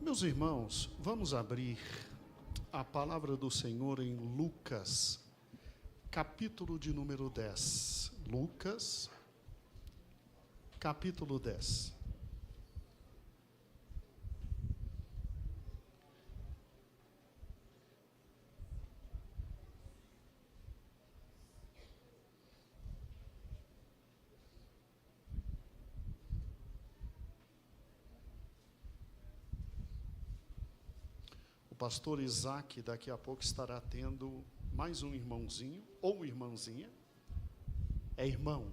Meus irmãos, vamos abrir a palavra do Senhor em Lucas, capítulo de número 10. Lucas, capítulo 10. O pastor Isaac daqui a pouco estará tendo mais um irmãozinho ou irmãzinha. É irmão.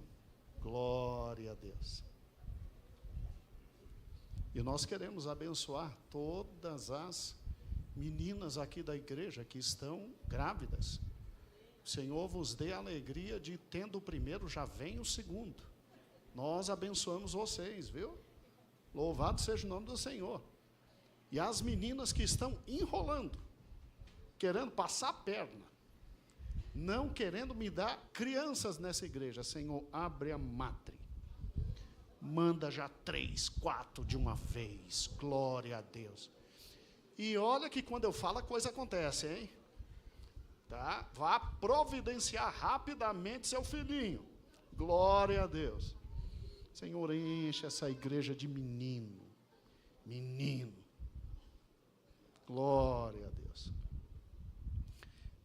Glória a Deus. E nós queremos abençoar todas as meninas aqui da igreja que estão grávidas. O Senhor vos dê a alegria de, tendo o primeiro, já vem o segundo. Nós abençoamos vocês, viu? Louvado seja o nome do Senhor. E as meninas que estão enrolando, querendo passar a perna, não querendo me dar crianças nessa igreja, Senhor, abre a matre. Manda já 3, 4 de uma vez, glória a Deus. E olha que quando eu falo a coisa acontece, hein? Tá? Vá providenciar rapidamente seu filhinho, glória a Deus. Senhor, enche essa igreja de menino, glória a Deus.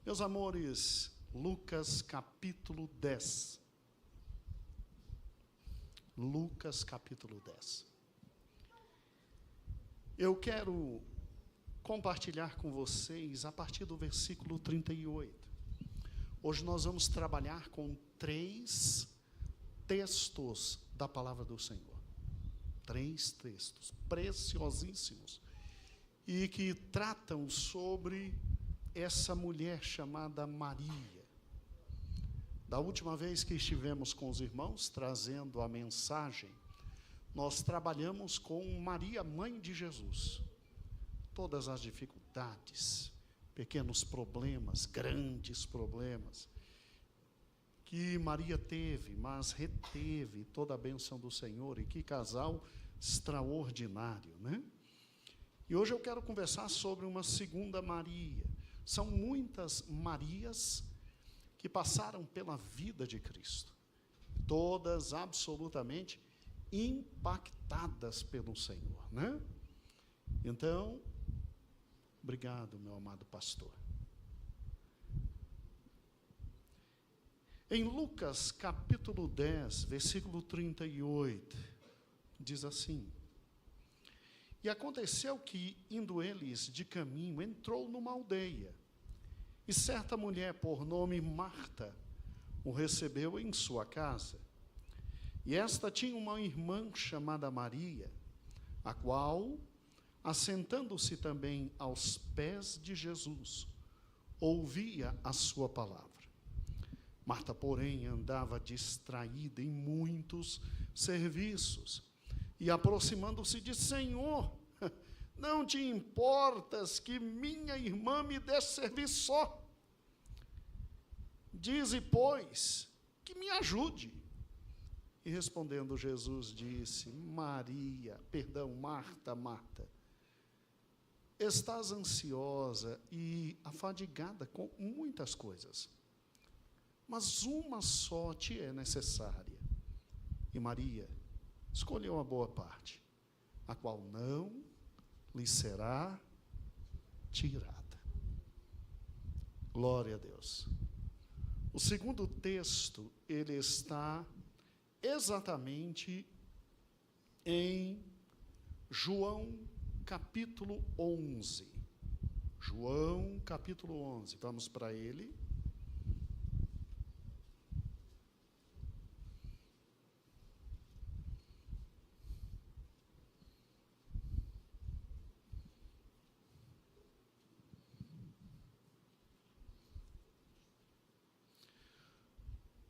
Meus amores, Lucas capítulo 10. Lucas capítulo 10. Eu quero compartilhar com vocês a partir do versículo 38. Hoje nós vamos trabalhar com 3 textos da palavra do Senhor. 3 textos preciosíssimos. E que tratam sobre essa mulher chamada Maria. Da última vez que estivemos com os irmãos, trazendo a mensagem, nós trabalhamos com Maria, mãe de Jesus. Todas as dificuldades, pequenos problemas, grandes problemas, que Maria teve, mas reteve toda a bênção do Senhor. E que casal extraordinário, né? E hoje eu quero conversar sobre uma segunda Maria. São muitas Marias que passaram pela vida de Cristo, todas absolutamente impactadas pelo Senhor, né? Então, obrigado, meu amado pastor. Em Lucas capítulo 10, versículo 38, diz assim: E aconteceu que, indo eles de caminho, entrou numa aldeia, e certa mulher, por nome Marta, o recebeu em sua casa. E esta tinha uma irmã chamada Maria, a qual, assentando-se também aos pés de Jesus, ouvia a sua palavra. Marta, porém, andava distraída em muitos serviços, e aproximando-se disse: Senhor, não te importas que minha irmã me deixe servir só? Dize, pois, que me ajude. E respondendo Jesus disse: Marta, Marta, estás ansiosa e afadigada com muitas coisas, mas uma só te é necessária. E Maria escolheu a boa parte, a qual não lhe será tirada. Glória a Deus. O segundo texto, ele está exatamente em João capítulo 11. João capítulo 11, vamos para ele.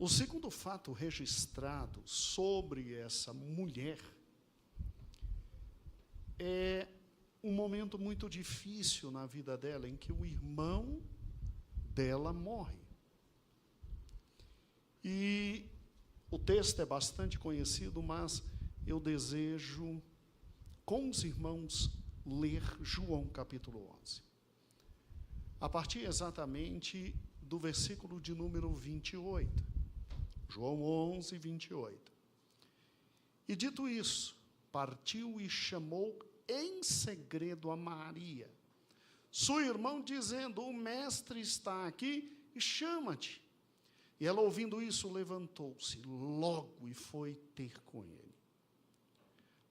O segundo fato registrado sobre essa mulher é um momento muito difícil na vida dela, em que o irmão dela morre. E o texto é bastante conhecido, mas eu desejo, com os irmãos, ler João capítulo 11. A partir exatamente do versículo de número 28. João 11, 28. E dito isso, partiu e chamou em segredo a Maria, sua irmã, dizendo: o mestre está aqui e chama-te. E ela, ouvindo isso, levantou-se logo e foi ter com ele.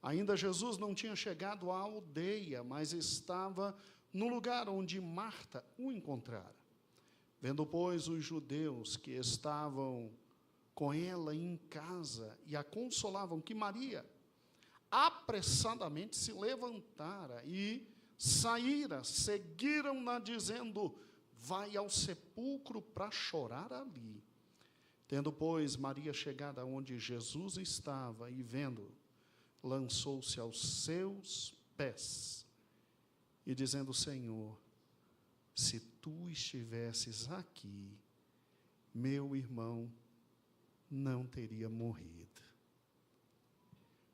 Ainda Jesus não tinha chegado à aldeia, mas estava no lugar onde Marta o encontrara. Vendo, pois, os judeus que estavam com ela em casa e a consolavam, que Maria apressadamente se levantara e saíra, seguiram-na, dizendo: vai ao sepulcro para chorar ali. Tendo, pois, Maria chegado onde Jesus estava e vendo, lançou-se aos seus pés e dizendo: Senhor, se tu estivesses aqui, meu irmão não teria morrido.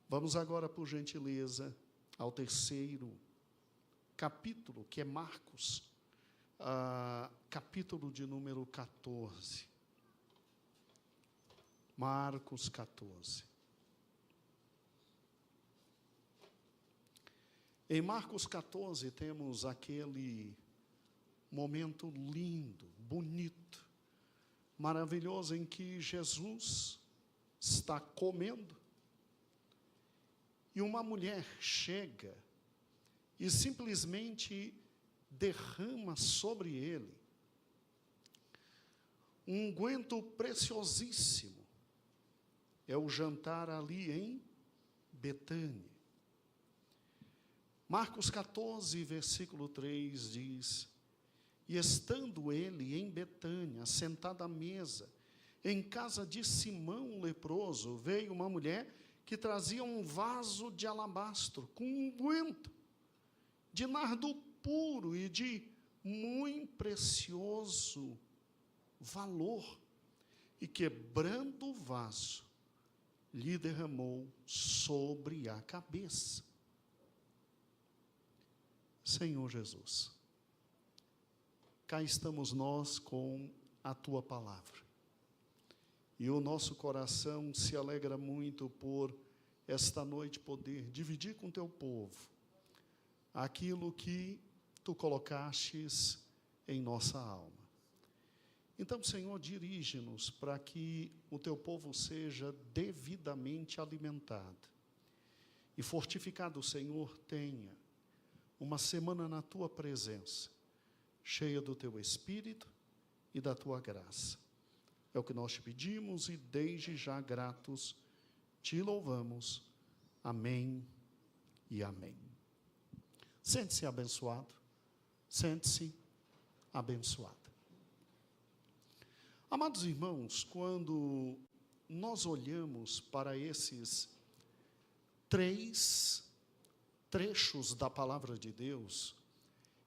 Vamos agora, por gentileza, ao terceiro capítulo, que é Marcos, capítulo de número 14. Marcos 14. Em Marcos 14 temos aquele momento lindo, bonito, maravilhoso, em que Jesus está comendo e uma mulher chega e simplesmente derrama sobre ele um unguento preciosíssimo. É o jantar ali em Betânia. Marcos 14, versículo 3 diz: e estando ele em Betânia, sentado à mesa, em casa de Simão o leproso, veio uma mulher que trazia um vaso de alabastro com unguento de nardo puro e de muito precioso valor, e quebrando o vaso, lhe derramou sobre a cabeça. Senhor Jesus, cá estamos nós com a tua palavra, e o nosso coração se alegra muito por esta noite poder dividir com teu povo aquilo que tu colocastes em nossa alma. Então, Senhor, dirige-nos para que o teu povo seja devidamente alimentado e fortificado. Senhor, tenha uma semana na tua presença, cheia do teu Espírito e da tua graça. É o que nós te pedimos e desde já gratos te louvamos. Amém e amém. Sente-se abençoado. Sente-se abençoado. Amados irmãos, quando nós olhamos para esses 3 trechos da palavra de Deus,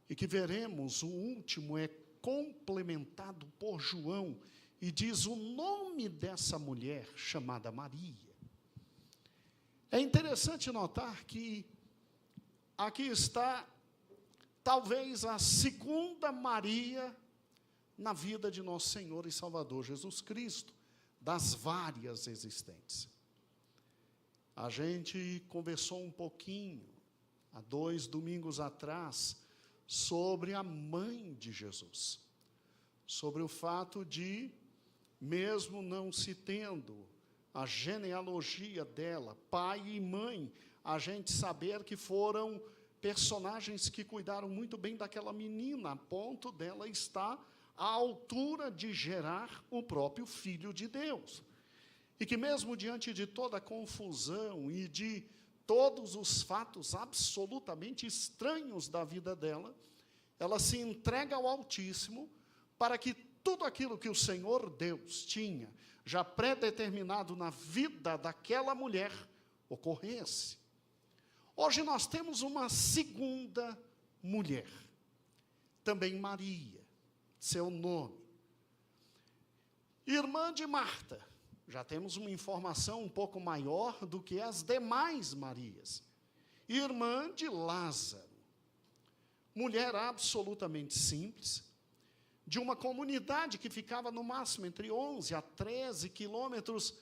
e que veremos, o último é complementado por João, e diz o nome dessa mulher chamada Maria. É interessante notar que aqui está, talvez, a segunda Maria na vida de nosso Senhor e Salvador Jesus Cristo, das várias existentes. A gente conversou um pouquinho, há 2 domingos atrás, sobre a mãe de Jesus, sobre o fato de, mesmo não se tendo a genealogia dela, pai e mãe, a gente saber que foram personagens que cuidaram muito bem daquela menina, a ponto dela estar à altura de gerar o próprio Filho de Deus. E que mesmo diante de toda a confusão e de todos os fatos absolutamente estranhos da vida dela, ela se entrega ao Altíssimo para que tudo aquilo que o Senhor Deus tinha já predeterminado na vida daquela mulher ocorresse. Hoje nós temos uma segunda mulher, também Maria, seu nome, irmã de Marta. Já temos uma informação um pouco maior do que as demais Marias. Irmã de Lázaro. mulher absolutamente simples, de uma comunidade que ficava no máximo entre 11 a 13 quilômetros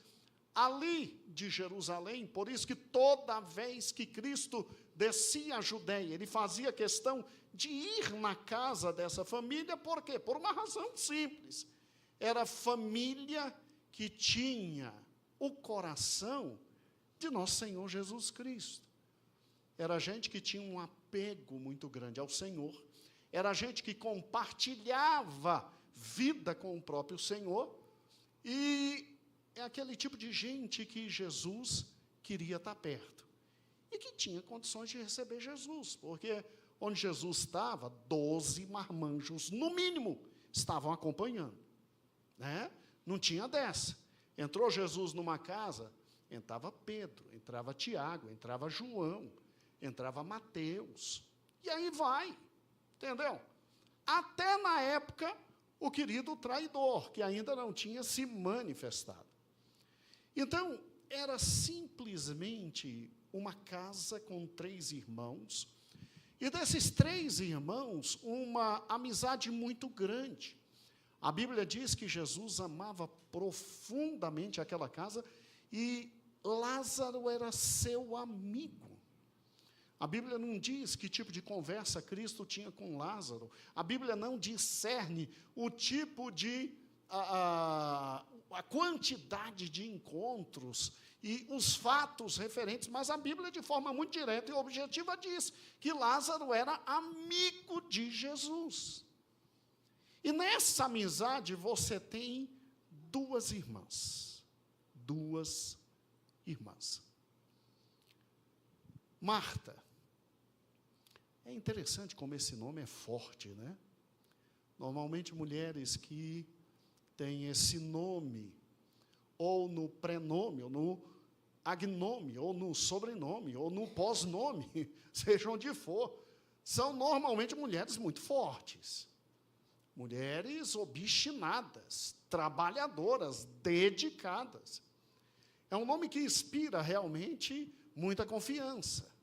ali de Jerusalém. Por isso que toda vez que Cristo descia a Judeia, ele fazia questão de ir na casa dessa família. Por quê? Por uma razão simples. Era a família que tinha o coração de nosso Senhor Jesus Cristo. Era gente que tinha um apego muito grande ao Senhor. Era gente que compartilhava vida com o próprio Senhor. E é aquele tipo de gente que Jesus queria estar perto. E que tinha condições de receber Jesus. Porque onde Jesus estava, 12 marmanjos, no mínimo, estavam acompanhando. Né? Não tinha dessa. Entrou Jesus numa casa, entrava Pedro, entrava Tiago, entrava João, entrava Mateus. E aí vai. Entendeu? Até na época, o querido traidor, que ainda não tinha se manifestado. Então, era simplesmente uma casa com 3 irmãos, e desses 3 irmãos, uma amizade muito grande. A Bíblia diz que Jesus amava profundamente aquela casa, e Lázaro era seu amigo. A Bíblia não diz que tipo de conversa Cristo tinha com Lázaro. A Bíblia não discerne o tipo de, a quantidade de encontros e os fatos referentes, mas a Bíblia, de forma muito direta e objetiva, diz que Lázaro era amigo de Jesus. E nessa amizade você tem 2 irmãs. 2 irmãs. Marta. É interessante como esse nome é forte, né? Normalmente, mulheres que têm esse nome, ou no prenome, ou no agnome, ou no sobrenome, ou no pós-nome, seja onde for, são normalmente mulheres muito fortes. Mulheres obstinadas, trabalhadoras, dedicadas. É um nome que inspira realmente muita confiança.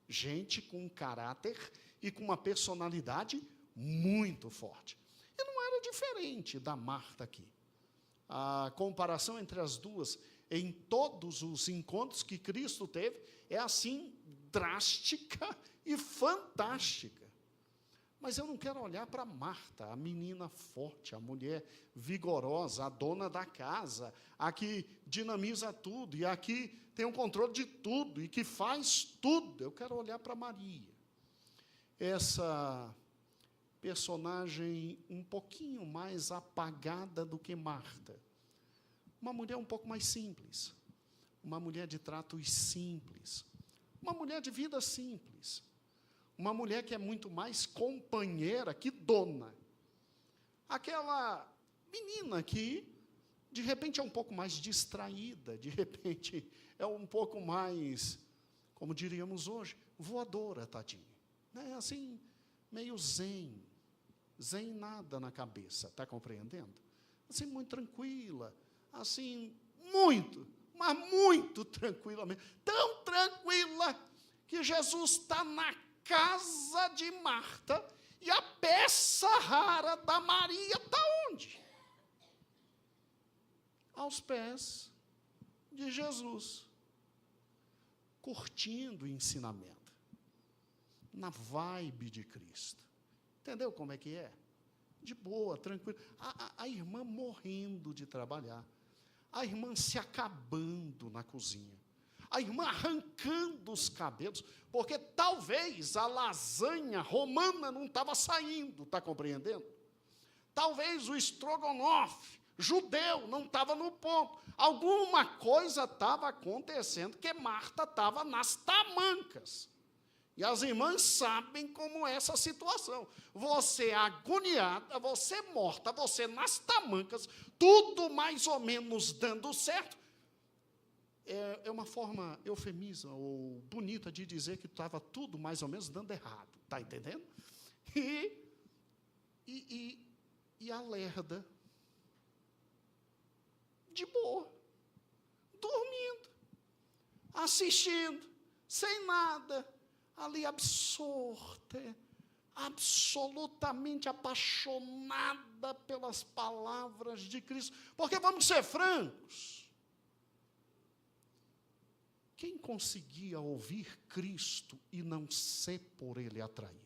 Gente com caráter e com uma personalidade muito forte. E não era diferente da Marta aqui. A comparação entre as duas, em todos os encontros que Cristo teve, é assim, drástica e fantástica. Mas eu não quero olhar para Marta, a menina forte, a mulher vigorosa, a dona da casa, a que dinamiza tudo, e a que tem o controle de tudo, e que faz tudo. Eu quero olhar para Maria. Essa personagem um pouquinho mais apagada do que Marta. Uma mulher um pouco mais simples. Uma mulher de tratos simples. Uma mulher de vida simples. Uma mulher que é muito mais companheira que dona. Aquela menina que, de repente, é um pouco mais distraída, de repente, é um pouco mais, como diríamos hoje, voadora, tadinha. Né? Assim, meio zen nada na cabeça, está compreendendo? Assim, muito tranquila, assim, muito, mas muito tranquila mesmo. Tão tranquila que Jesus está na casa de Marta, e a peça rara da Maria está onde? Aos pés de Jesus, curtindo o ensinamento, na vibe de Cristo. Entendeu como é que é? De boa, tranquilo. A irmã morrendo de trabalhar, a irmã se acabando na cozinha, a irmã arrancando os cabelos, porque talvez a lasanha romana não estava saindo, está compreendendo? Talvez o estrogonofe judeu não estava no ponto. Alguma coisa estava acontecendo, que Marta estava nas tamancas. E as irmãs sabem como é essa situação. Você agoniada, você morta, você nas tamancas, tudo mais ou menos dando certo. É uma forma eufemista ou bonita de dizer que estava tudo mais ou menos dando errado. Está entendendo? E a lerda, de boa, dormindo, assistindo, sem nada, ali absorta, absolutamente apaixonada pelas palavras de Cristo. Porque vamos ser francos. Quem conseguia ouvir Cristo e não ser por Ele atraído?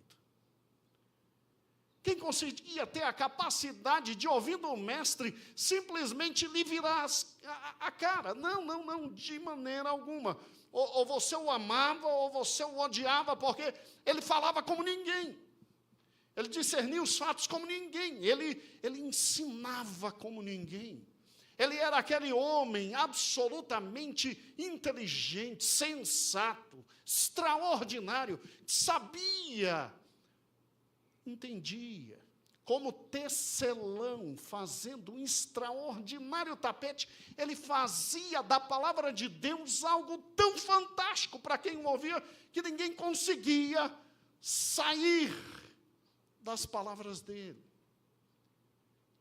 Quem conseguia ter a capacidade de, ouvindo o mestre, simplesmente lhe virar a cara? Não, de maneira alguma. Ou você o amava, ou você o odiava, porque ele falava como ninguém. Ele discernia os fatos como ninguém. Ele ensinava como ninguém. Ele era aquele homem absolutamente inteligente, sensato, extraordinário, que sabia, entendia, como tecelão, fazendo um extraordinário tapete, ele fazia da palavra de Deus algo tão fantástico para quem o ouvia, que ninguém conseguia sair das palavras dele.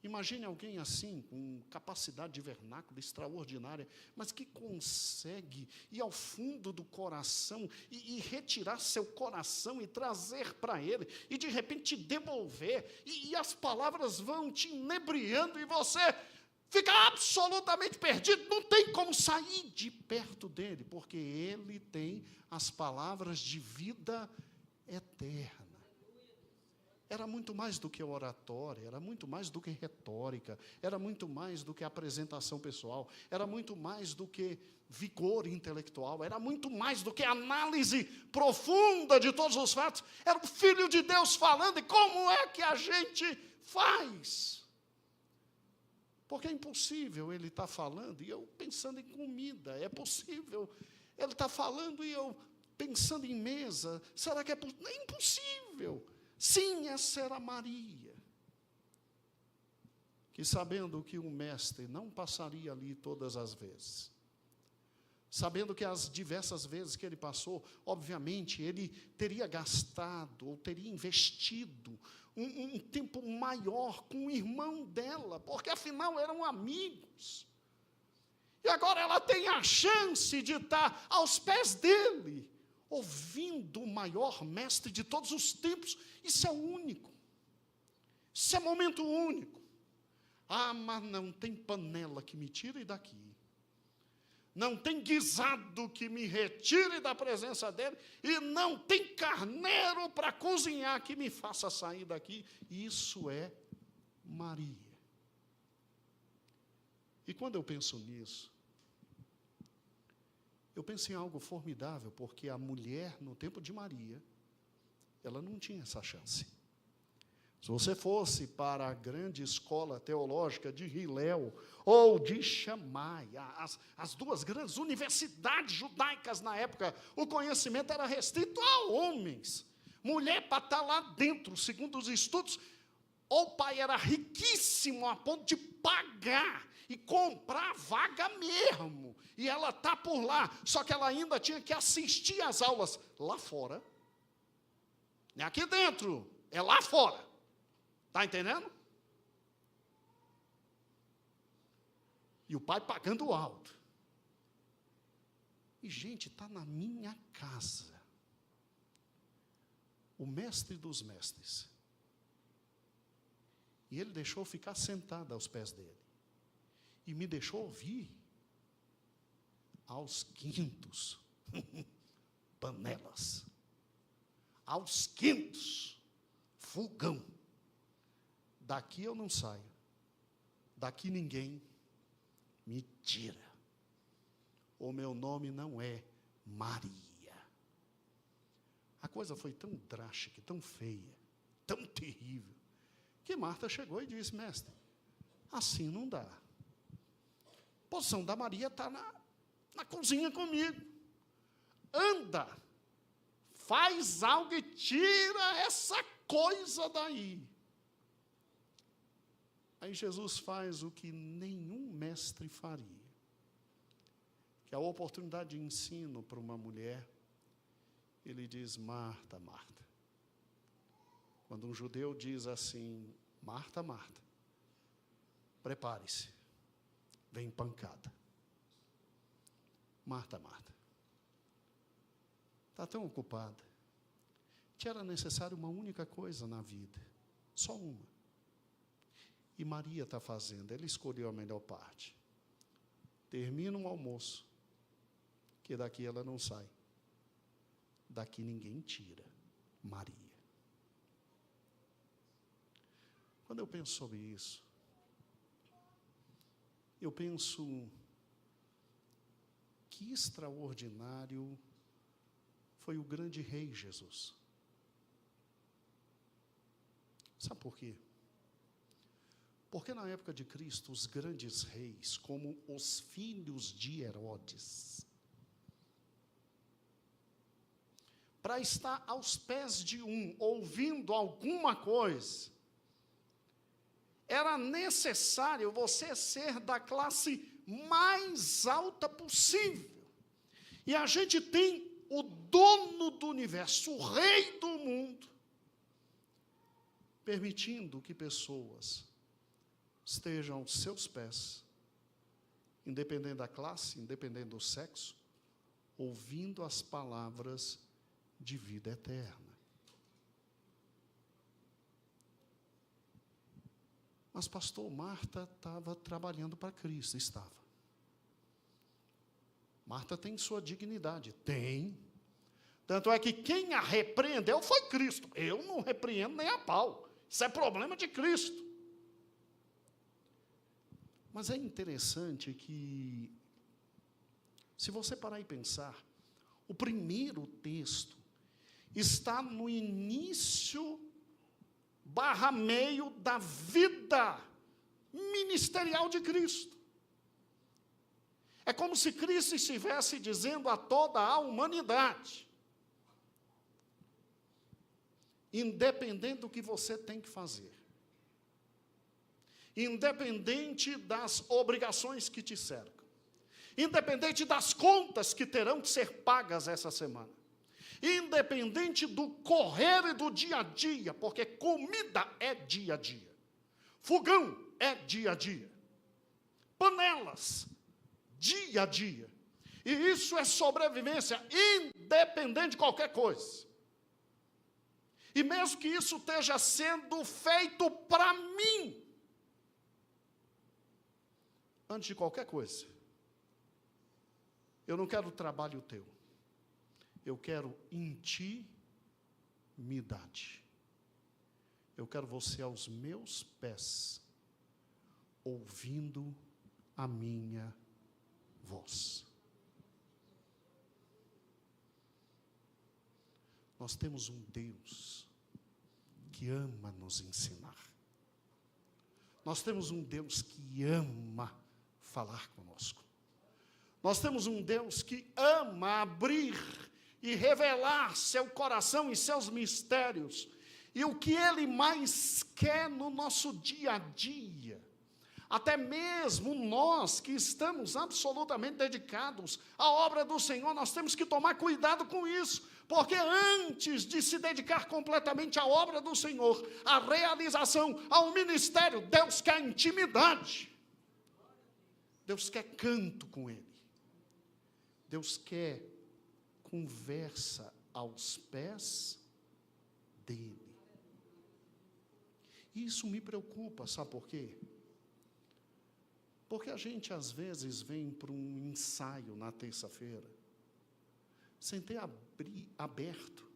Imagine alguém assim, com capacidade de vernáculo extraordinária, mas que consegue ir ao fundo do coração e retirar seu coração e trazer para ele, e de repente te devolver, e as palavras vão te inebriando, e você fica absolutamente perdido, não tem como sair de perto dele, porque ele tem as palavras de vida eterna. Era muito mais do que oratória, era muito mais do que retórica, era muito mais do que apresentação pessoal, era muito mais do que vigor intelectual, era muito mais do que análise profunda de todos os fatos. Era o Filho de Deus falando, e como é que a gente faz? Porque é impossível ele estar falando e eu pensando em comida, é possível ele estar falando e eu pensando em mesa, será que é possível? É impossível. Sim, essa era Maria, que sabendo que o mestre não passaria ali todas as vezes, sabendo que as diversas vezes que ele passou, obviamente, ele teria gastado, ou teria investido, um tempo maior com o irmão dela, porque afinal eram amigos, e agora ela tem a chance de estar aos pés dele, ouvindo o maior mestre de todos os tempos. Isso é único, isso é momento único. Ah, mas não tem panela que me tire daqui, não tem guisado que me retire da presença dele, e não tem carneiro para cozinhar que me faça sair daqui. Isso é Maria. E quando eu penso nisso, eu penso em algo formidável, porque a mulher, no tempo de Maria, ela não tinha essa chance. Se você fosse para a grande escola teológica de Hillel, ou de Shammai, as duas grandes universidades judaicas na época, o conhecimento era restrito a homens. Mulher, para estar lá dentro, segundo os estudos, ou o pai era riquíssimo a ponto de pagar e comprar vaga mesmo, e ela está por lá, só que ela ainda tinha que assistir às aulas lá fora, não é aqui dentro, é lá fora, está entendendo? E o pai pagando alto, e gente, está na minha casa, o mestre dos mestres, e ele deixou ficar sentado aos pés dele, e me deixou ouvir aos quintos, panelas, aos quintos, fogão. Daqui eu não saio, daqui ninguém me tira. O meu nome não é Maria. A coisa foi tão drástica, tão feia, tão terrível, que Marta chegou e disse: mestre, assim não dá. A posição da Maria está na cozinha comigo. Anda, faz algo e tira essa coisa daí. Aí Jesus faz o que nenhum mestre faria, que é a oportunidade de ensino para uma mulher. Ele diz: Marta, Marta. Quando um judeu diz assim: Marta, Marta, prepare-se, vem pancada. Marta, Marta, está tão ocupada, que era necessário uma única coisa na vida, só uma. E Maria está fazendo, ela escolheu a melhor parte. Termina um almoço, que daqui ela não sai. Daqui ninguém tira Maria. Quando eu penso sobre isso, eu penso que extraordinário foi o grande rei Jesus. Sabe por quê? Porque na época de Cristo, os grandes reis, como os filhos de Herodes, para estar aos pés de um, ouvindo alguma coisa, era necessário você ser da classe mais alta possível. E a gente tem o dono do universo, o rei do mundo, permitindo que pessoas estejam aos seus pés, independente da classe, independente do sexo, ouvindo as palavras de vida eterna. Mas pastor, Marta estava trabalhando para Cristo, estava. Marta tem sua dignidade, tem. Tanto é que quem a repreendeu foi Cristo. Eu não repreendo nem a pau. Isso é problema de Cristo. Mas é interessante que, se você parar e pensar, o primeiro texto está no início / meio da vida ministerial de Cristo. É como se Cristo estivesse dizendo a toda a humanidade: independente do que você tem que fazer, independente das obrigações que te cercam, independente das contas que terão que ser pagas essa semana, independente do correr e do dia a dia, porque comida é dia a dia, fogão é dia a dia, panelas, dia a dia, e isso é sobrevivência, independente de qualquer coisa. E mesmo que isso esteja sendo feito para mim, antes de qualquer coisa, eu não quero trabalho teu, eu quero intimidade. Eu quero você aos meus pés, ouvindo a minha voz. Nós temos um Deus que ama nos ensinar. Nós temos um Deus que ama falar conosco. Nós temos um Deus que ama abrir e revelar seu coração e seus mistérios. E o que Ele mais quer no nosso dia a dia. Até mesmo nós que estamos absolutamente dedicados à obra do Senhor, nós temos que tomar cuidado com isso. Porque antes de se dedicar completamente à obra do Senhor, à realização, ao ministério, Deus quer intimidade. Deus quer canto com Ele. Deus quer conversa aos pés dEle. E isso me preocupa, sabe por quê? Porque a gente às vezes vem para um ensaio na terça-feira, sem ter aberto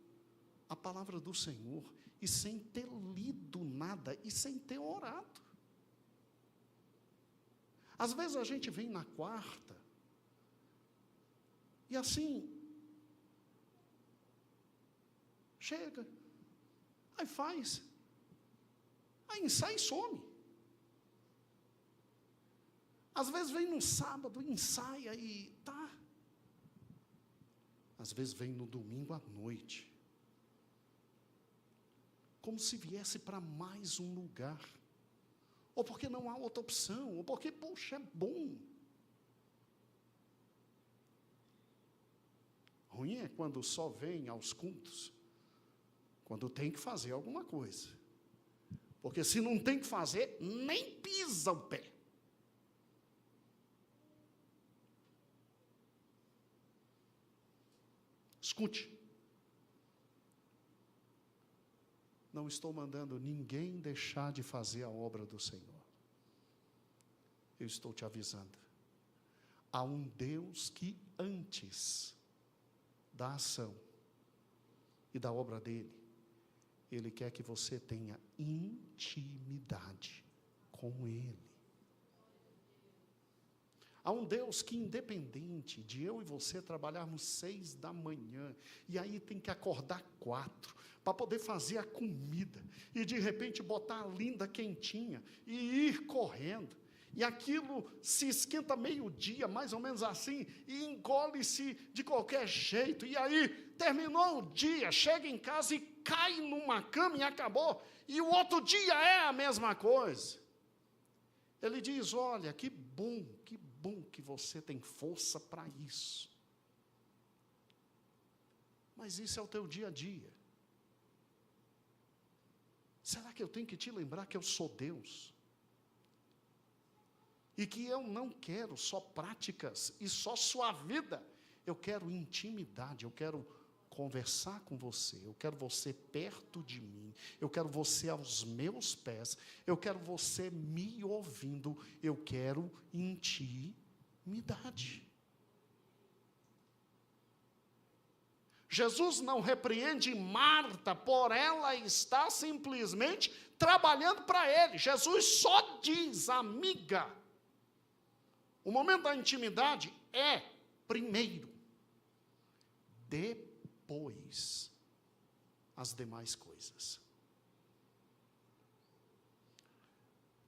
a palavra do Senhor, e sem ter lido nada, e sem ter orado. Às vezes a gente vem na quarta, e assim, chega, aí faz, aí ensaia e some. Às vezes vem no sábado, ensaia e tá. Às vezes vem no domingo à noite, como se viesse para mais um lugar, ou porque não há outra opção, ou porque, poxa, é bom. Ruim é quando só vem aos cultos, quando tem que fazer alguma coisa, porque se não tem que fazer, nem pisa o pé. Escute, não estou mandando ninguém deixar de fazer a obra do Senhor. Eu estou te avisando. Há um Deus que antes da ação e da obra dele, ele quer que você tenha intimidade com ele. Há um Deus que, independente de eu e você trabalharmos 6 da manhã, e aí tem que acordar 4, para poder fazer a comida, e de repente botar a linda quentinha, e ir correndo, e aquilo se esquenta meio-dia, mais ou menos assim, e engole-se de qualquer jeito, e aí terminou o dia, chega em casa e cai numa cama e acabou, e o outro dia é a mesma coisa. Ele diz, olha, que bom que você tem força para isso. Mas isso é o teu dia a dia. Será que eu tenho que te lembrar que eu sou Deus? E que eu não quero só práticas e só sua vida. Eu quero intimidade, eu quero conversar com você, eu quero você perto de mim, eu quero você aos meus pés, eu quero você me ouvindo, eu quero intimidade. Jesus não repreende Marta por ela estar simplesmente trabalhando para ele. Jesus só diz, amiga, o momento da intimidade é primeiro, depois as demais coisas.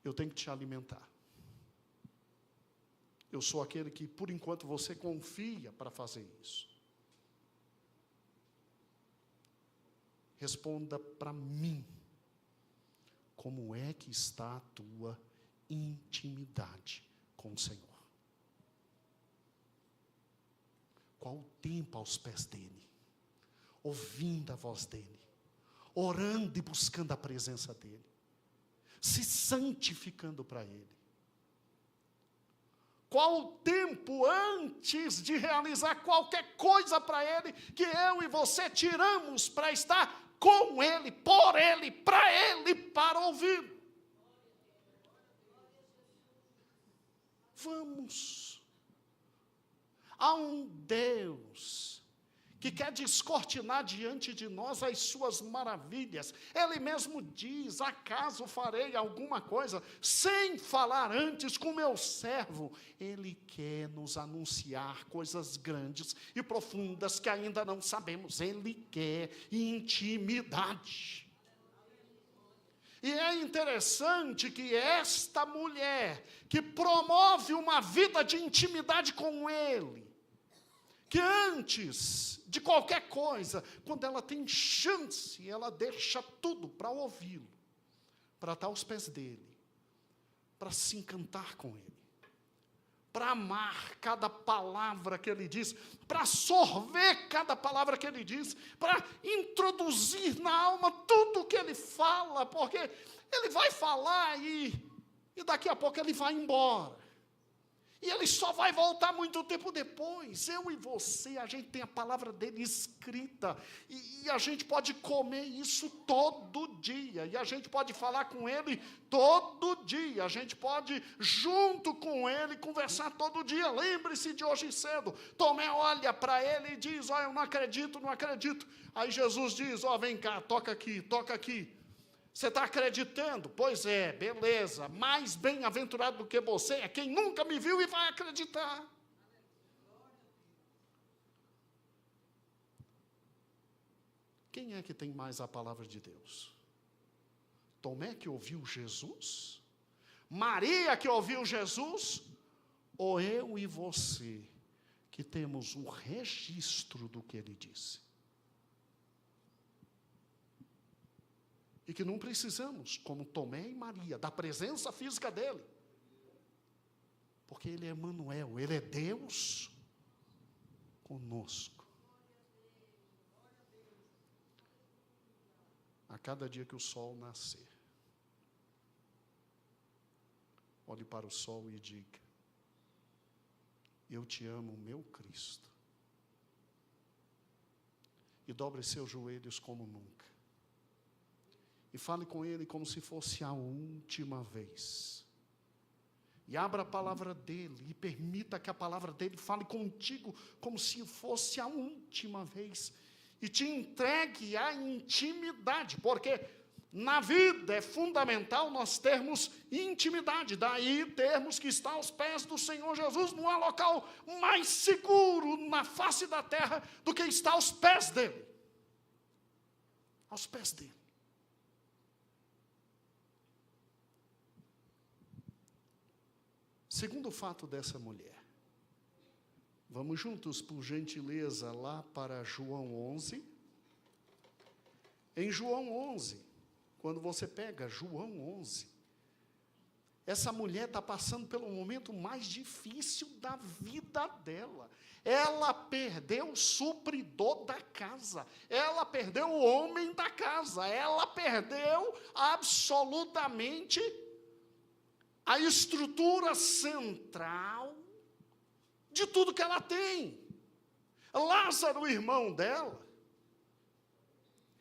Eu tenho que te alimentar. Eu sou aquele que, por enquanto, você confia para fazer isso. Responda para mim, como é que está a tua intimidade com o Senhor? Qual o tempo aos pés dele, ouvindo a voz dele, orando e buscando a presença dele, se santificando para ele? Qual o tempo antes de realizar qualquer coisa para ele, que eu e você tiramos para estar com ele, por ele, para ouvir? Vamos. Há um Deus que quer descortinar diante de nós as suas maravilhas. Ele mesmo diz, acaso farei alguma coisa sem falar antes com meu servo? Ele quer nos anunciar coisas grandes e profundas que ainda não sabemos. Ele quer intimidade. E é interessante que esta mulher, que promove uma vida de intimidade com ele, que antes de qualquer coisa, quando ela tem chance, ela deixa tudo para ouvi-lo, para estar aos pés dele, para se encantar com ele, para amar cada palavra que ele diz, para sorver cada palavra que ele diz, para introduzir na alma tudo o que ele fala, porque ele vai falar e daqui a pouco ele vai embora. E ele só vai voltar muito tempo depois. Eu e você, a gente tem a palavra dele escrita. E a gente pode comer isso todo dia. E a gente pode falar com ele todo dia. A gente pode, junto com ele, conversar todo dia. Lembre-se de hoje cedo. Tomé olha para ele e diz, eu não acredito, não acredito. Aí Jesus diz, vem cá, toca aqui, toca aqui. Você está acreditando? Pois é, beleza. Mais bem-aventurado do que você é quem nunca me viu e vai acreditar. Quem é que tem mais a palavra de Deus? Tomé, que ouviu Jesus? Maria, que ouviu Jesus? Ou eu e você, que temos um registro do que ele disse? E que não precisamos, como Tomé e Maria, da presença física dele. Porque ele é Emanuel, ele é Deus conosco. A cada dia que o sol nascer, olhe para o sol e diga, eu te amo, meu Cristo. E dobre seus joelhos como nunca. e fale com ele como se fosse a última vez. E abra a palavra dele e permita que a palavra dele fale contigo como se fosse a última vez. E te entregue à intimidade, porque na vida é fundamental nós termos intimidade. Daí termos que estar aos pés do Senhor Jesus, num local mais seguro na face da terra do que estar aos pés dele. Aos pés dele. Segundo fato dessa mulher. Vamos juntos, por gentileza, lá para João 11. Em João 11, quando você pega João 11, essa mulher está passando pelo momento mais difícil da vida dela. Ela perdeu o supridor da casa. Ela perdeu o homem da casa. Ela perdeu absolutamente a estrutura central de tudo que ela tem. Lázaro, o irmão dela,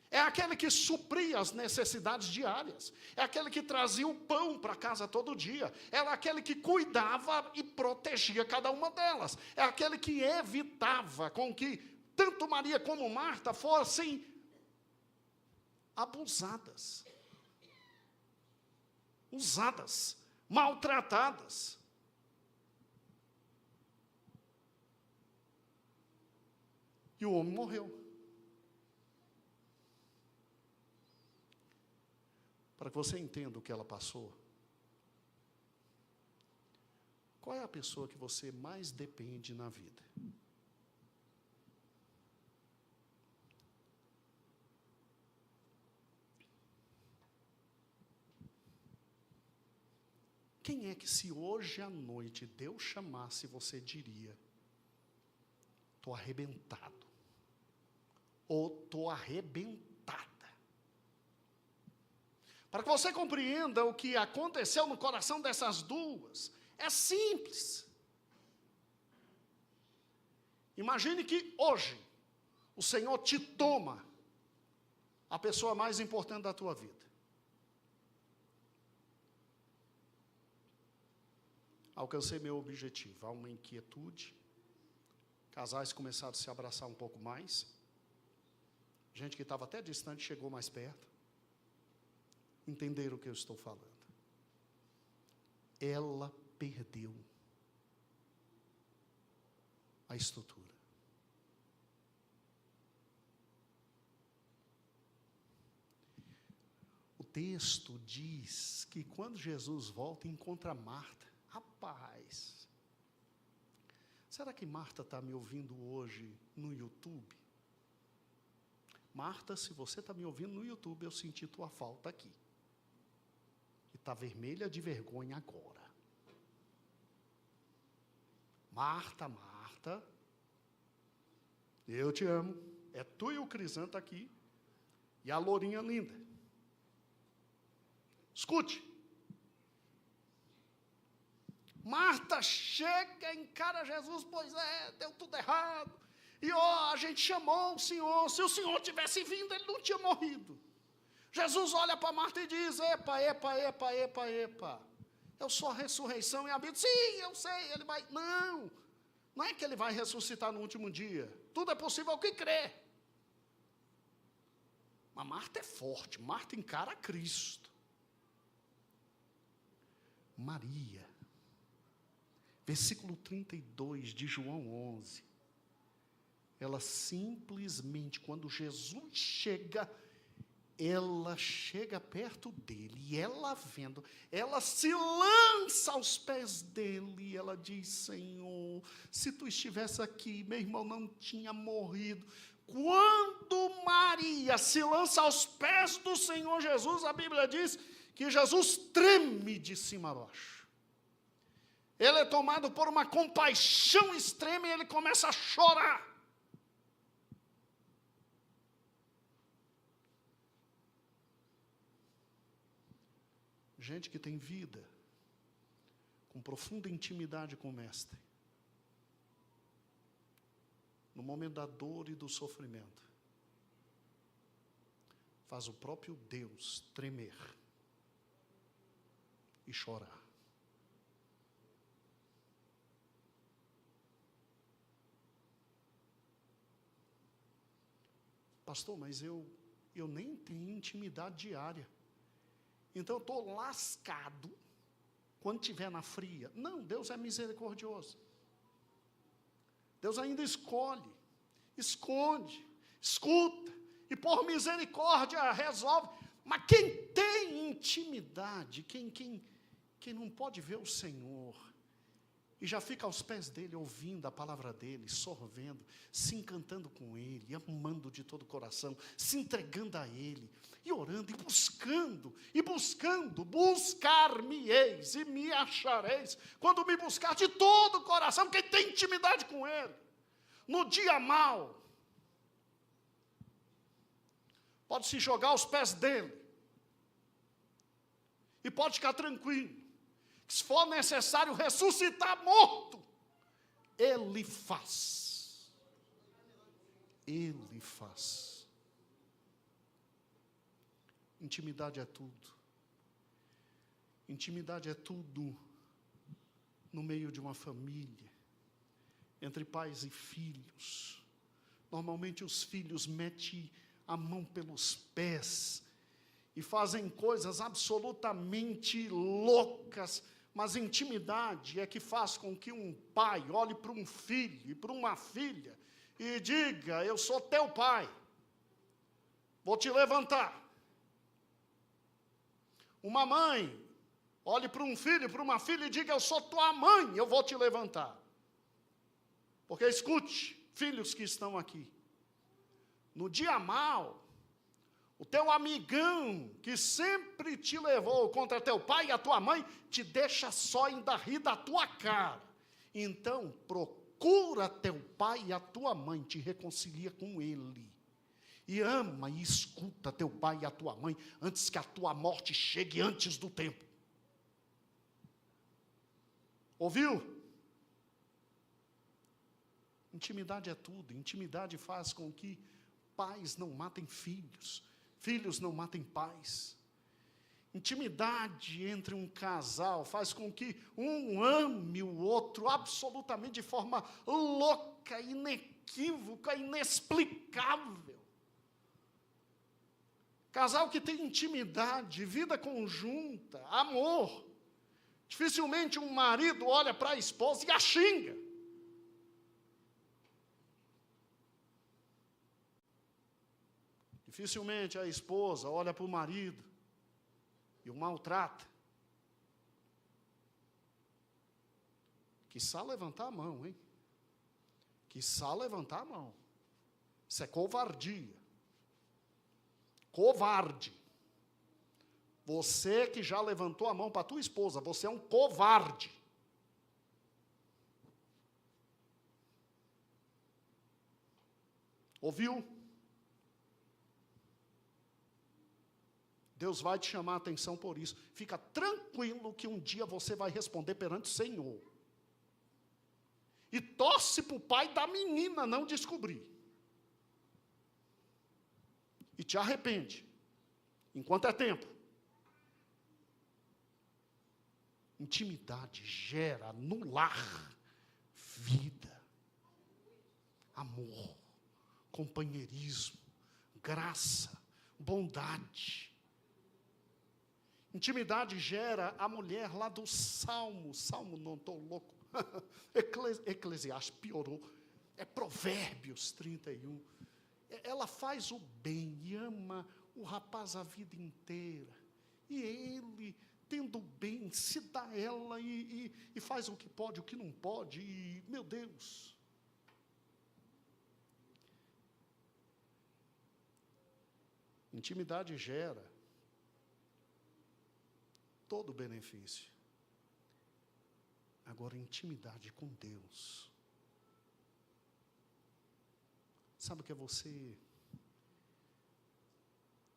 é aquele que supria as necessidades diárias. É aquele que trazia o pão para casa todo dia. Era aquele que cuidava e protegia cada uma delas. É aquele que evitava com que tanto Maria como Marta fossem abusadas, usadas, maltratadas. E o homem morreu. Para que você entenda o que ela passou, qual é a pessoa que você mais depende na vida? Quem é que, se hoje à noite Deus chamasse, você diria: estou arrebentado, ou estou arrebentada? Para que você compreenda o que aconteceu no coração dessas duas, é simples. Imagine que hoje o Senhor te toma a pessoa mais importante da tua vida. Alcancei meu objetivo. Há uma inquietude. Casais começaram a se abraçar um pouco mais. Gente que estava até distante chegou mais perto. Entenderam o que eu estou falando. Ela perdeu a estrutura. O texto diz que quando Jesus volta, encontra Marta. Rapaz, será que Marta está me ouvindo hoje no YouTube? Marta, se você está me ouvindo no YouTube, eu senti tua falta aqui. E está vermelha de vergonha agora. Marta, Marta, eu te amo. É tu e o Crisanto aqui. E a lourinha linda. Escute. Marta chega, encara Jesus, pois é, deu tudo errado. E a gente chamou o Senhor. Se o Senhor tivesse vindo, ele não tinha morrido. Jesus olha para Marta e diz: epa. Eu sou a ressurreição e a vida. Sim, eu sei, ele vai. Não é que ele vai ressuscitar no último dia. Tudo é possível ao que crê. Mas Marta é forte, Marta encara Cristo. Maria, versículo 32 de João 11, ela simplesmente, quando Jesus chega, ela chega perto dele, e ela vendo, ela se lança aos pés dele, e ela diz: Senhor, se tu estivesse aqui, meu irmão não tinha morrido. Quando Maria se lança aos pés do Senhor Jesus, a Bíblia diz que Jesus treme de cima a baixo. Ele é tomado por uma compaixão extrema e ele começa a chorar. Gente que tem vida, com profunda intimidade com o Mestre, no momento da dor e do sofrimento, faz o próprio Deus tremer e chorar. Pastor, mas eu nem tenho intimidade diária. Então eu estou lascado quando estiver na fria. Não, Deus é misericordioso. Deus ainda escolhe, esconde, escuta, e por misericórdia resolve. Mas quem tem intimidade, quem não pode ver o Senhor, e já fica aos pés dele, ouvindo a palavra dele, sorvendo, se encantando com ele, amando de todo o coração, se entregando a ele, e orando, e buscando, buscar-me-eis e me achareis, quando me buscar de todo o coração, quem tem intimidade com ele, no dia mau, pode se jogar aos pés dele, e pode ficar tranquilo, que se for necessário ressuscitar morto, Ele faz. Ele faz. Intimidade é tudo. Intimidade é tudo no meio de uma família, entre pais e filhos. Normalmente os filhos metem a mão pelos pés e fazem coisas absolutamente loucas, mas intimidade é que faz com que um pai olhe para um filho e para uma filha e diga: eu sou teu pai, vou te levantar. Uma mãe olhe para um filho e para uma filha e diga: eu sou tua mãe, eu vou te levantar. Porque escute, filhos que estão aqui, no dia mau, o teu amigão, que sempre te levou contra teu pai e a tua mãe, te deixa só, ainda rir da tua cara. Então, procura teu pai e a tua mãe, te reconcilia com ele. E ama e escuta teu pai e a tua mãe, antes que a tua morte chegue antes do tempo. Ouviu? Intimidade é tudo. Intimidade faz com que pais não matem filhos, filhos não matem pais. Intimidade entre um casal faz com que um ame o outro absolutamente de forma louca, inequívoca, inexplicável. Casal que tem intimidade, vida conjunta, amor. Dificilmente um marido olha para a esposa e a xinga. Dificilmente a esposa olha para o marido e o maltrata. Quiçá levantar a mão, hein? Quiçá levantar a mão. Isso é covardia. Covarde. Você que já levantou a mão para a tua esposa, você é um covarde. Ouviu? Deus vai te chamar a atenção por isso. Fica tranquilo que um dia você vai responder perante o Senhor. E torce para o pai da menina não descobrir. E te arrepende, enquanto é tempo. Intimidade gera no lar vida, amor, companheirismo, graça, bondade. Intimidade gera a mulher lá do Salmo não estou louco, Eclesiastes piorou, é Provérbios 31. Ela faz o bem e ama o rapaz a vida inteira. E ele, tendo bem, se dá a ela e faz o que pode, o que não pode. E, meu Deus. Intimidade gera todo benefício. Agora, intimidade com Deus. Sabe o que é você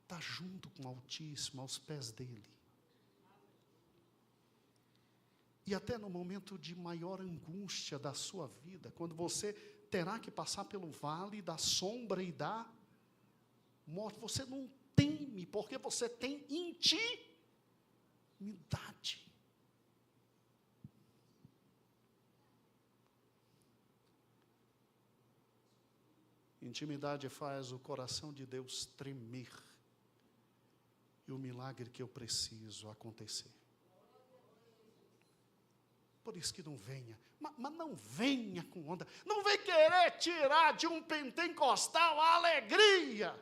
estar junto com o Altíssimo, aos pés dEle. E até no momento de maior angústia da sua vida, quando você terá que passar pelo vale da sombra e da morte, você não tem intime, porque você tem intimidade. Intimidade faz o coração de Deus tremer. E o milagre que eu preciso acontecer. Por isso que não venha, mas não venha com onda, não vem querer tirar de um pentecostal a alegria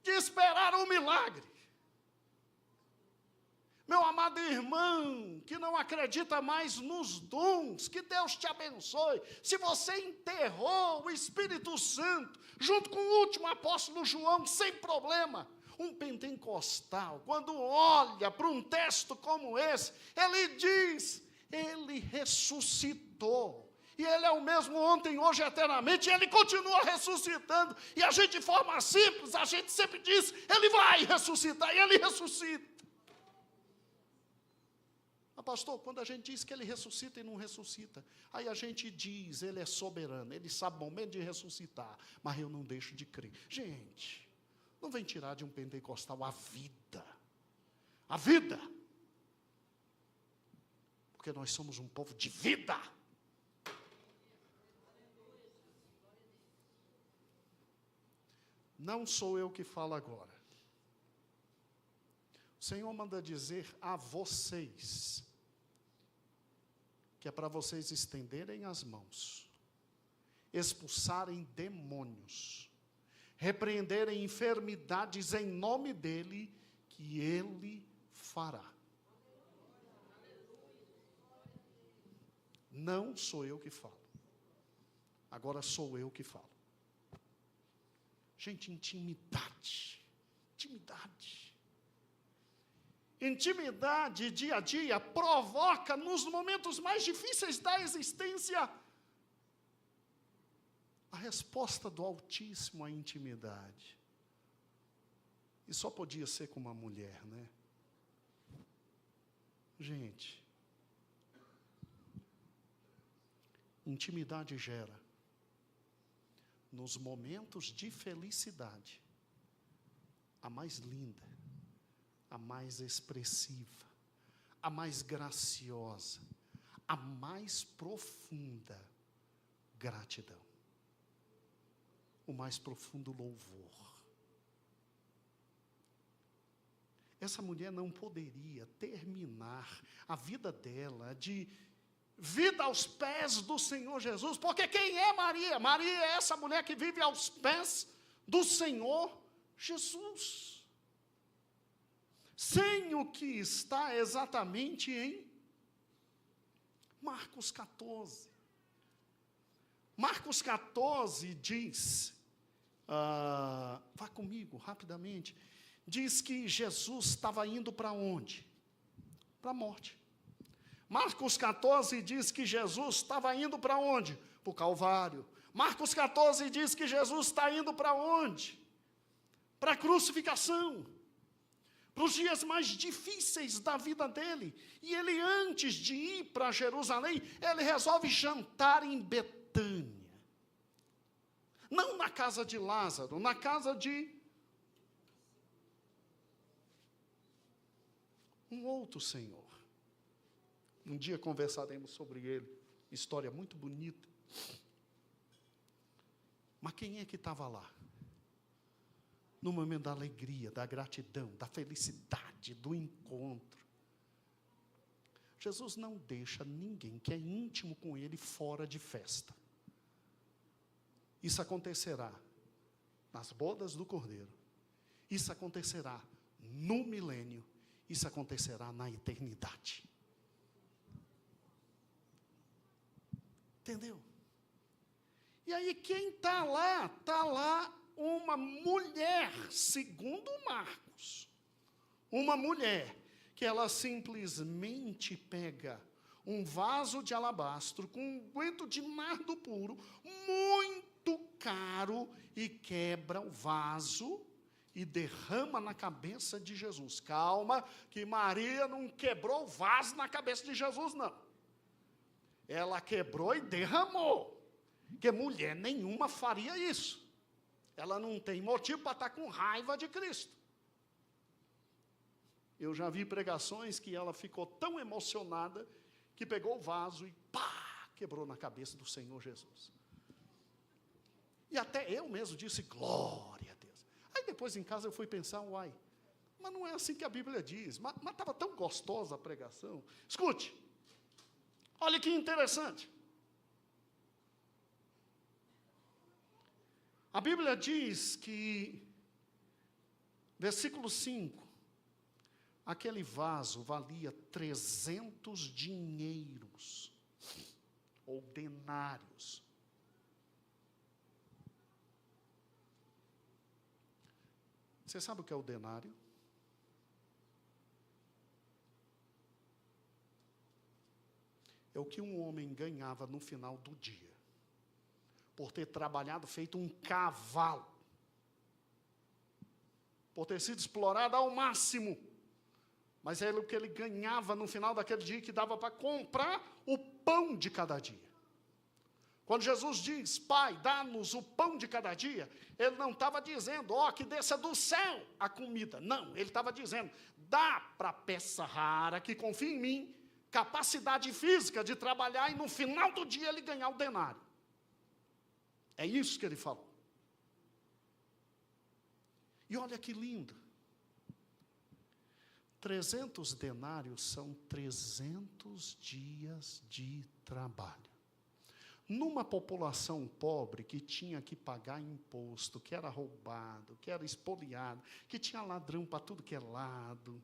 de esperar um milagre. Meu amado irmão, que não acredita mais nos dons, que Deus te abençoe. Se você enterrou o Espírito Santo, junto com o último apóstolo João, sem problema, um pentecostal, quando olha para um texto como esse, ele diz, ele ressuscitou. E ele é o mesmo ontem, hoje, eternamente, e ele continua ressuscitando. E a gente, de forma simples, a gente sempre diz, ele vai ressuscitar, e ele ressuscita. Mas, pastor, quando a gente diz que ele ressuscita e não ressuscita, aí a gente diz, ele é soberano, ele sabe o momento de ressuscitar, mas eu não deixo de crer. Gente, não vem tirar de um pentecostal a vida. A vida. Porque nós somos um povo de vida. Não sou eu que falo agora. O Senhor manda dizer a vocês, que é para vocês estenderem as mãos, expulsarem demônios, repreenderem enfermidades em nome dEle, que Ele fará. Não sou eu que falo. Agora sou eu que falo. Gente, intimidade. Intimidade. Intimidade dia a dia provoca nos momentos mais difíceis da existência a resposta do Altíssimo à intimidade. E só podia ser com uma mulher, né? Gente, intimidade gera, nos momentos de felicidade, a mais linda, a mais expressiva, a mais graciosa, a mais profunda gratidão, o mais profundo louvor. Essa mulher não poderia terminar a vida dela de vida aos pés do Senhor Jesus, porque quem é Maria? Maria é essa mulher que vive aos pés do Senhor Jesus. Sem o que está exatamente em Marcos 14. Marcos 14 diz, vá comigo rapidamente, diz que Jesus estava indo para onde? Para a morte. Marcos 14 diz que Jesus estava indo para onde? Para o Calvário. Marcos 14 diz que Jesus está indo para onde? Para a crucificação. Para os dias mais difíceis da vida dele. E ele, antes de ir para Jerusalém, ele resolve jantar em Betânia. Não na casa de Lázaro, na casa de um outro Senhor. Um dia conversaremos sobre ele, história muito bonita. Mas quem é que estava lá? No momento da alegria, da gratidão, da felicidade, do encontro. Jesus não deixa ninguém que é íntimo com ele fora de festa. Isso acontecerá nas bodas do Cordeiro. Isso acontecerá no milênio. Isso acontecerá na eternidade. Entendeu? E aí quem está lá? Está lá uma mulher, segundo Marcos. Uma mulher que ela simplesmente pega um vaso de alabastro com um unguento de nardo puro, muito caro, e quebra o vaso e derrama na cabeça de Jesus. Calma, que Maria não quebrou o vaso na cabeça de Jesus, não. Ela quebrou e derramou. Porque mulher nenhuma faria isso. Ela não tem motivo para estar com raiva de Cristo. Eu já vi pregações que ela ficou tão emocionada que pegou o vaso e pá, quebrou na cabeça do Senhor Jesus. E até eu mesmo disse, glória a Deus. Aí depois em casa eu fui pensar, uai, mas não é assim que a Bíblia diz. Mas estava tão gostosa a pregação. Escute, olha que interessante. A Bíblia diz que, versículo 5, aquele vaso valia 300 dinheiros, ou denários. Você sabe o que é o denário? É o que um homem ganhava no final do dia, por ter trabalhado feito um cavalo, por ter sido explorado ao máximo, mas era o que ele ganhava no final daquele dia, que dava para comprar o pão de cada dia. Quando Jesus diz, Pai, dá-nos o pão de cada dia, ele não estava dizendo, que desça do céu a comida. Não, ele estava dizendo, dá para a peça rara que confia em mim, capacidade física de trabalhar e no final do dia ele ganhar o denário. É isso que ele falou. E olha que lindo. 300 denários são 300 dias de trabalho. Numa população pobre que tinha que pagar imposto, que era roubado, que era espoliado, que tinha ladrão para tudo que é lado,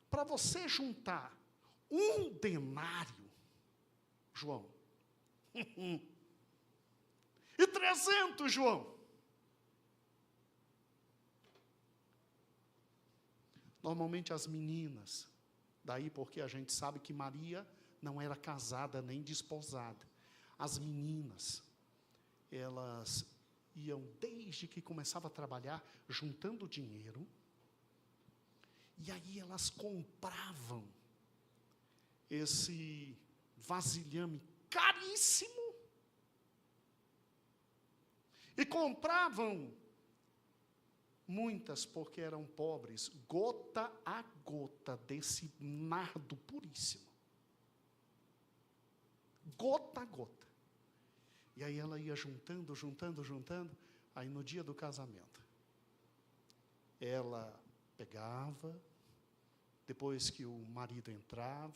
para você juntar um denário, João, e 300, João, normalmente as meninas, daí porque a gente sabe que Maria não era casada nem desposada. As meninas, elas iam desde que começava a trabalhar, juntando dinheiro, e aí elas compravam esse vasilhame caríssimo, e compravam muitas, porque eram pobres, gota a gota desse nardo puríssimo. Gota a gota. E aí ela ia juntando, aí no dia do casamento, ela pegava, depois que o marido entrava,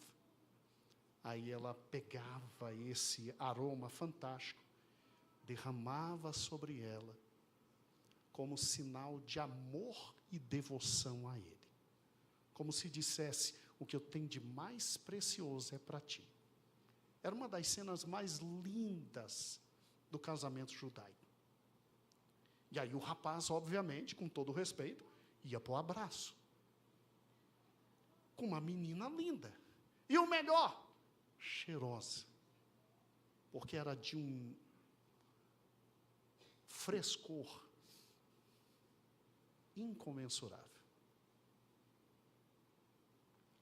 aí ela pegava esse aroma fantástico, derramava sobre ela, como sinal de amor e devoção a ele. Como se dissesse, o que eu tenho de mais precioso é para ti. Era uma das cenas mais lindas do casamento judaico. E aí o rapaz, obviamente, com todo respeito, ia para o abraço. Com uma menina linda. E o melhor, cheirosa. Porque era de um frescor incomensurável.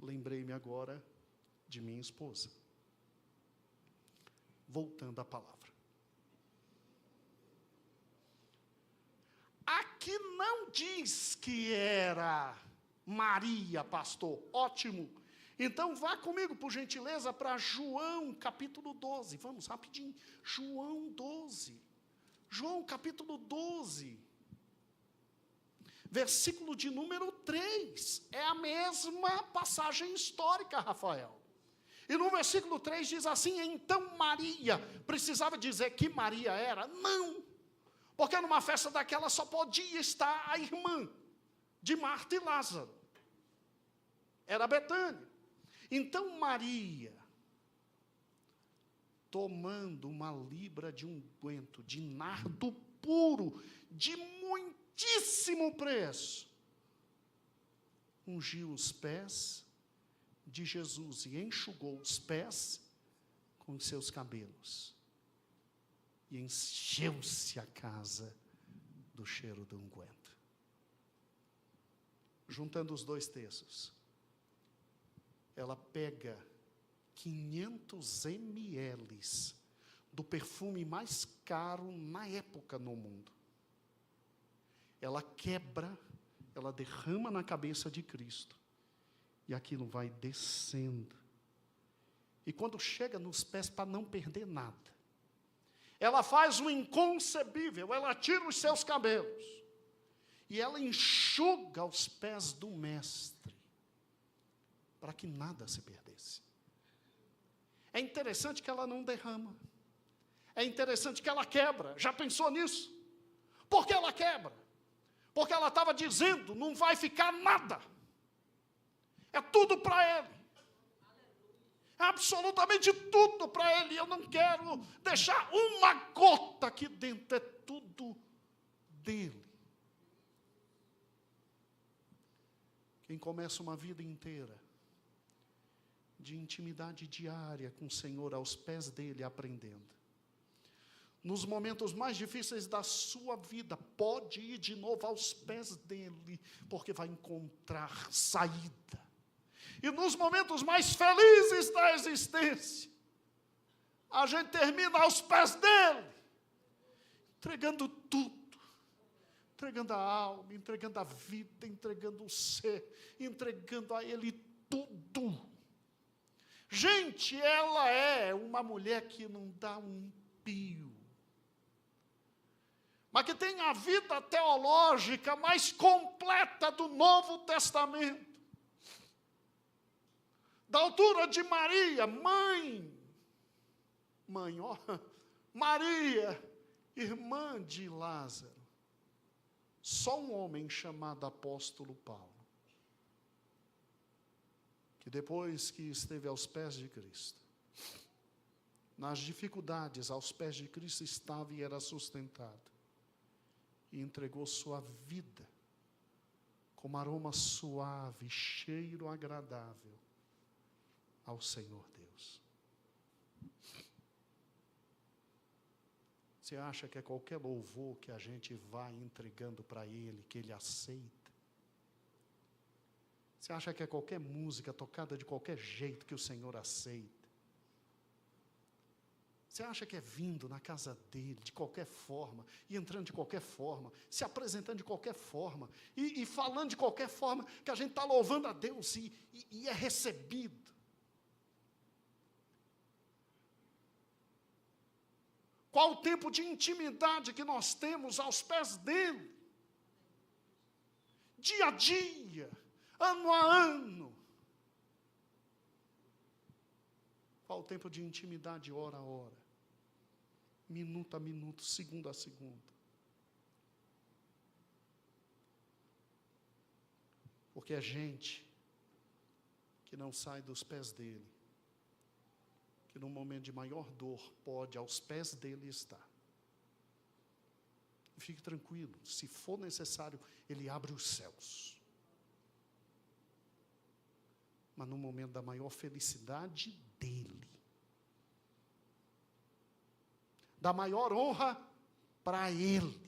Lembrei-me agora de minha esposa. Voltando à palavra. Aqui não diz que era Maria, pastor. Ótimo. Então vá comigo, por gentileza, para João, capítulo 12. Vamos rapidinho. João 12. João, capítulo 12. Versículo de número 3. É a mesma passagem histórica, Rafael. E no versículo 3 diz assim, então Maria, precisava dizer que Maria era? Não, porque numa festa daquela só podia estar a irmã de Marta e Lázaro. Era Betânia. Então Maria, tomando uma libra de unguento, de nardo puro, de muitíssimo preço, ungiu os pés de Jesus e enxugou os pés com os seus cabelos. E encheu-se a casa do cheiro do unguento. Juntando os dois textos, ela pega 500 ml do perfume mais caro na época no mundo. Ela quebra, ela derrama na cabeça de Cristo. E aquilo vai descendo. E quando chega nos pés, para não perder nada, ela faz o inconcebível, ela tira os seus cabelos. E ela enxuga os pés do mestre, para que nada se perdesse. É interessante que ela não derrama. É interessante que ela quebra. Já pensou nisso? Por que ela quebra? Porque ela estava dizendo, não vai ficar nada. É tudo para ele. É absolutamente tudo para ele. Eu não quero deixar uma gota aqui dentro. É tudo dele. Quem começa uma vida inteira de intimidade diária com o Senhor, aos pés dele, aprendendo. Nos momentos mais difíceis da sua vida, pode ir de novo aos pés dele, porque vai encontrar saída. E nos momentos mais felizes da existência, a gente termina aos pés dele, entregando tudo, entregando a alma, entregando a vida, entregando o ser, entregando a ele tudo. Gente, ela é uma mulher que não dá um pio, mas que tem a vida teológica mais completa do Novo Testamento. Da altura de Maria, mãe, ó, Maria, irmã de Lázaro. Só um homem chamado apóstolo Paulo, que depois que esteve aos pés de Cristo, nas dificuldades, aos pés de Cristo estava e era sustentado, e entregou sua vida como aroma suave, cheiro agradável ao Senhor Deus. Você acha que é qualquer louvor que a gente vai entregando para Ele, que Ele aceita? Você acha que é qualquer música tocada de qualquer jeito que o Senhor aceita? Você acha que é vindo na casa dele de qualquer forma, e entrando de qualquer forma, se apresentando de qualquer forma, e falando de qualquer forma, que a gente está louvando a Deus e é recebido? Qual o tempo de intimidade que nós temos aos pés dele? Dia a dia, ano a ano. Qual o tempo de intimidade hora a hora? Minuto a minuto, segundo a segundo. Porque é gente que não sai dos pés dele, que no momento de maior dor pode aos pés dele estar. E fique tranquilo, se for necessário, ele abre os céus. Mas no momento da maior felicidade dele, da maior honra para ele,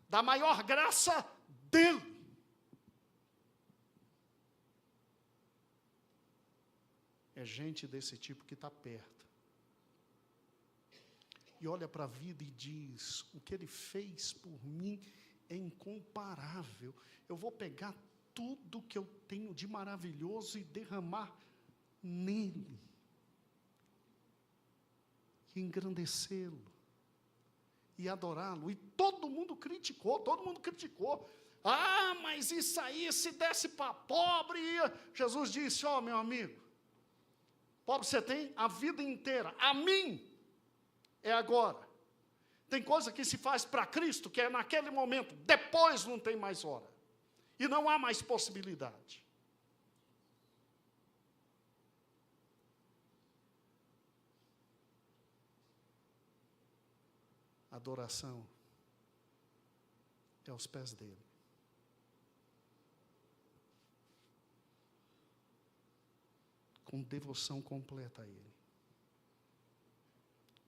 da maior graça dele, é gente desse tipo que está perto. E olha para a vida e diz, o que ele fez por mim é incomparável. Eu vou pegar tudo que eu tenho de maravilhoso e derramar nele. E engrandecê-lo. E adorá-lo. E todo mundo criticou. Ah, mas isso aí, se desse para pobre... Jesus disse, ó, meu amigo, pobre você tem a vida inteira. A mim é agora. Tem coisa que se faz para Cristo, que é naquele momento. Depois não tem mais hora. E não há mais possibilidade. Adoração é aos pés dele. Com devoção completa a ele.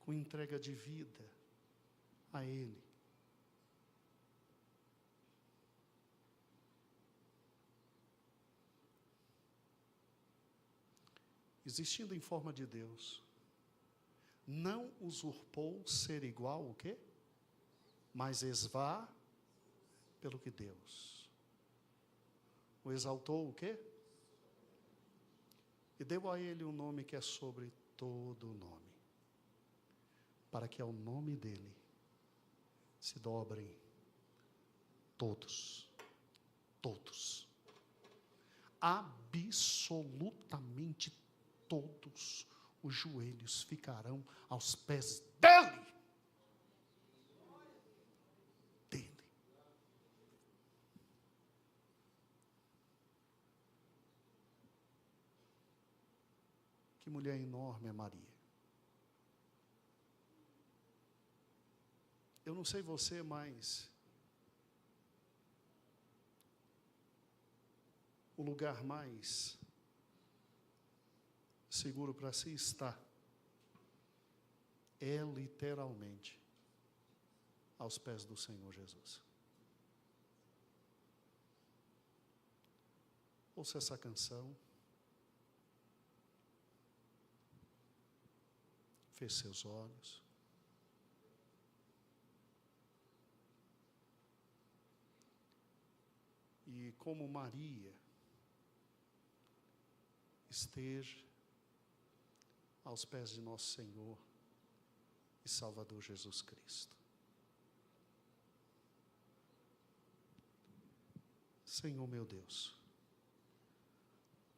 Com entrega de vida a ele. Existindo em forma de Deus, não usurpou ser igual o quê? Mas pelo que Deus o exaltou o quê? E deu a ele um nome que é sobre todo nome, para que ao nome dele se dobrem todos, absolutamente todos os joelhos ficarão aos pés dele. Que mulher enorme é Maria. Eu não sei você, mas o lugar mais seguro para se estar é literalmente aos pés do Senhor Jesus. Ouça essa canção. Feche seus olhos. E como Maria esteja aos pés de nosso Senhor e Salvador Jesus Cristo. Senhor meu Deus,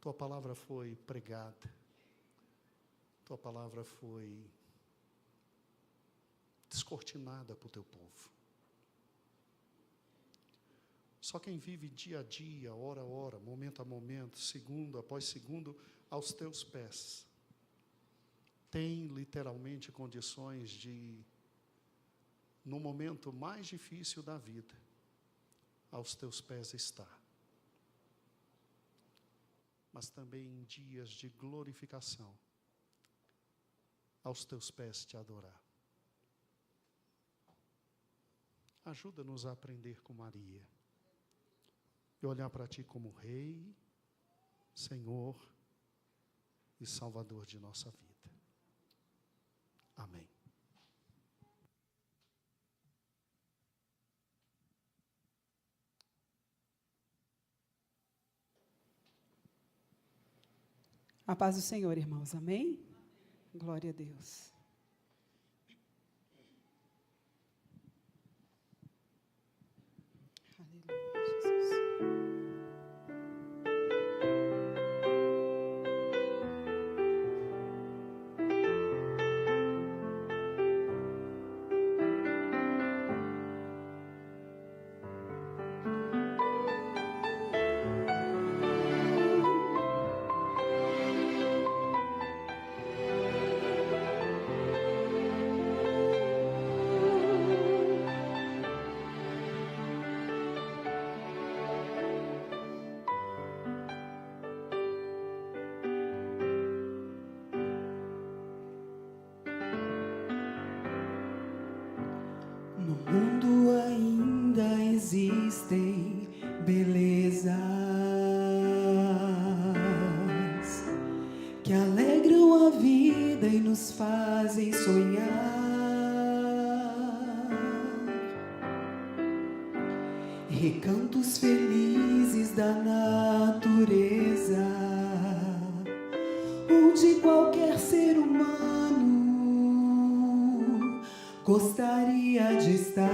Tua palavra foi pregada, Tua palavra foi descortinada para o Teu povo. Só quem vive dia a dia, hora a hora, momento a momento, segundo após segundo, aos Teus pés, tem literalmente condições de, no momento mais difícil da vida, aos Teus pés estar. Mas também em dias de glorificação, aos Teus pés te adorar. Ajuda-nos a aprender com Maria e olhar para Ti como Rei, Senhor e Salvador de nossa vida. Amém. A paz do Senhor, irmãos. Amém? Glória a Deus. Aleluia, Jesus. No mundo ainda existem belezas que alegram a vida e nos fazem sonhar. Recantos felizes da natureza, onde qualquer ser humano gostaria de estar.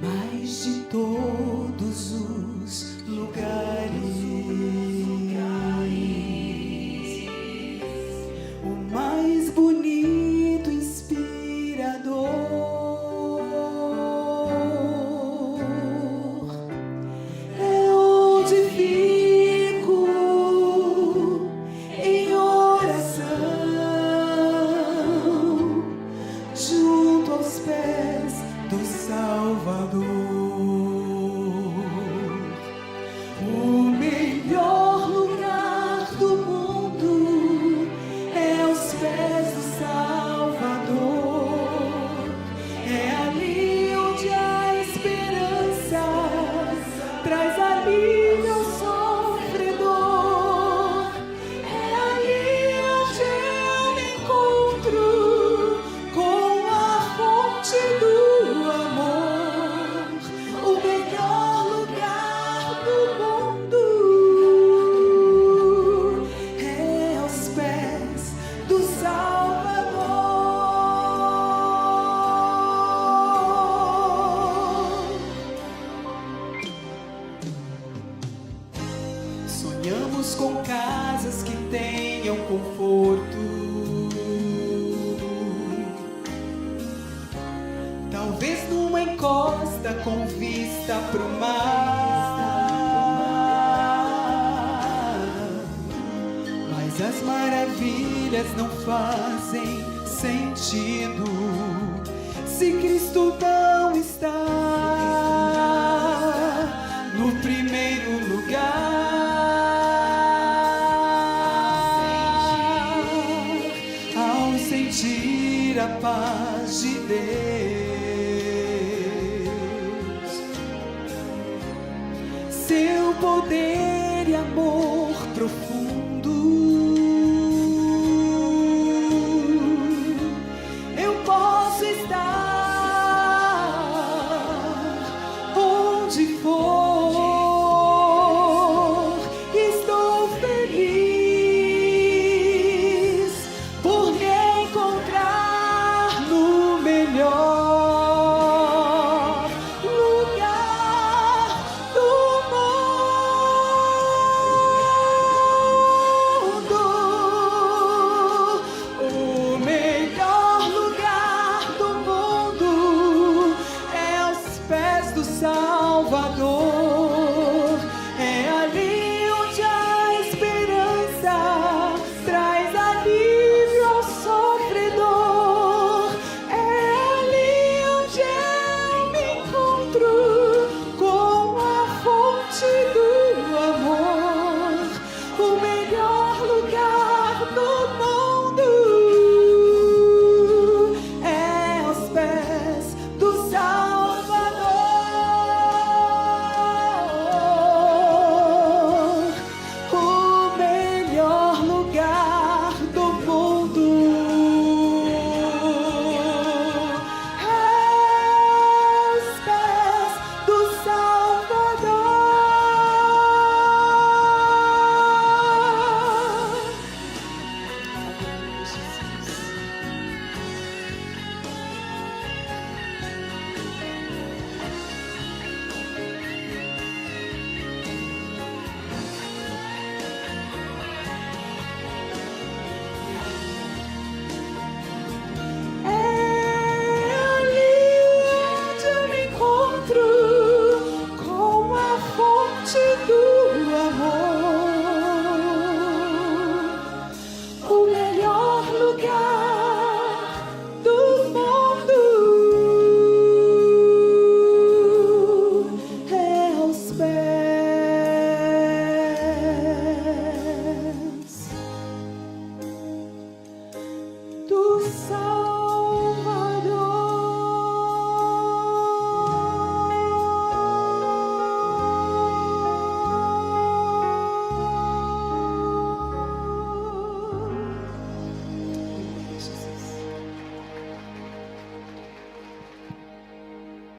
Mas de todos os lugares, o mais bonito, inspirador é onde fico em oração, junto aos pés do Salvador. encosta com vista pro mar, mas as maravilhas não fazem sentido se Cristo não está no primeiro lugar. Ao sentir a paz de Deus, seu poder e amor profundo, eu posso estar onde for. Estou feliz por me encontrar no melhor lugar do mundo. O melhor lugar do mundo é aos pés do Salvador.